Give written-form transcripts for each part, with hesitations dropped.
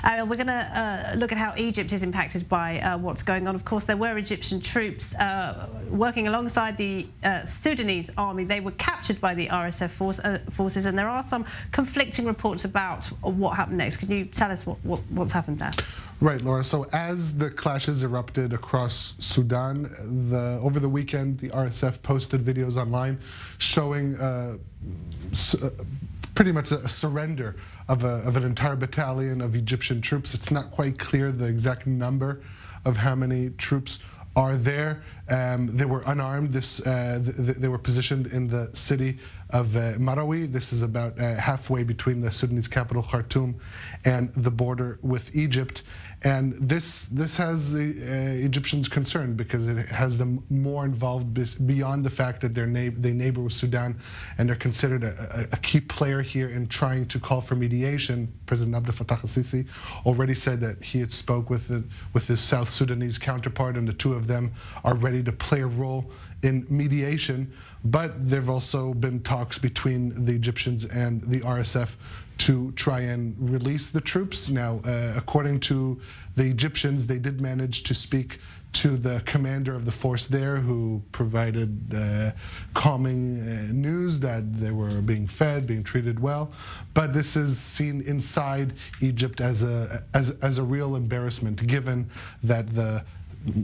Ariel, we're going to look at how Egypt is impacted by what's going on. Of course, there were Egyptian troops working alongside the Sudanese army. They were captured by the RSF forces, and there are some conflicting reports about what happened next. Can you tell us what's happened there? Right, Laura. So as the clashes erupted across Sudan, over the weekend, the RSF posted videos online showing pretty much a surrender of an entire battalion of Egyptian troops. It's not quite clear the exact number of how many troops are there. They were unarmed. They were positioned in the city of Marawi. This is about halfway between the Sudanese capital Khartoum and the border with Egypt. And this has the Egyptians concerned because it has them more involved beyond the fact that they neighbor with Sudan, and they're considered a key player here in trying to call for mediation. President Abdel Fattah al-Sisi already said that he had spoke with his South Sudanese counterpart, and the two of them are ready to play a role in mediation. But there have also been talks between the Egyptians and the RSF to try and release the troops. Now, according to the Egyptians, they did manage to speak to the commander of the force there, who provided calming news that they were being fed, being treated well. But this is seen inside Egypt as a real embarrassment, given that the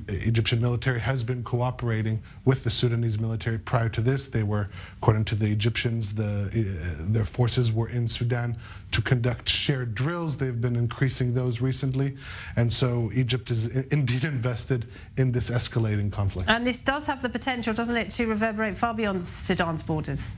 Egyptian military has been cooperating with the Sudanese military prior to this. They were, according to the Egyptians, their forces were in Sudan to conduct shared drills. They've been increasing those recently. And so Egypt is indeed invested in this escalating conflict. And this does have the potential, doesn't it, to reverberate far beyond Sudan's borders?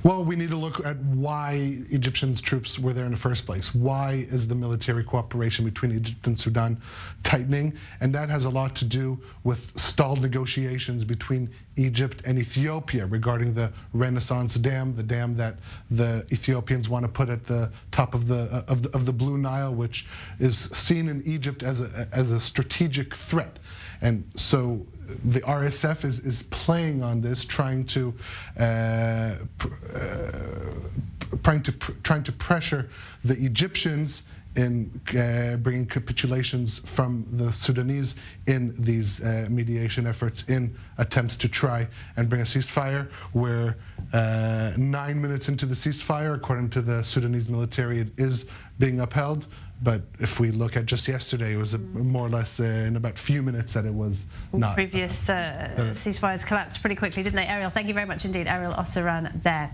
Well, we need to look at why Egyptian troops were there in the first place. Why is the military cooperation between Egypt and Sudan tightening? And that has a lot to do with stalled negotiations between Egypt and Ethiopia regarding the Renaissance Dam, the dam that the Ethiopians want to put at the top of the Blue Nile, which is seen in Egypt as a strategic threat. And so the RSF is playing on this, trying to pressure the Egyptians in bringing capitulations from the Sudanese in these mediation efforts, in attempts to try and bring a ceasefire. We're 9 minutes into the ceasefire. According to the Sudanese military, it is being upheld. But if we look at just yesterday, it was more or less in about a few minutes that it was not. Previous ceasefires collapsed pretty quickly, didn't they? Ariel, thank you very much indeed. Ariel Osseran there.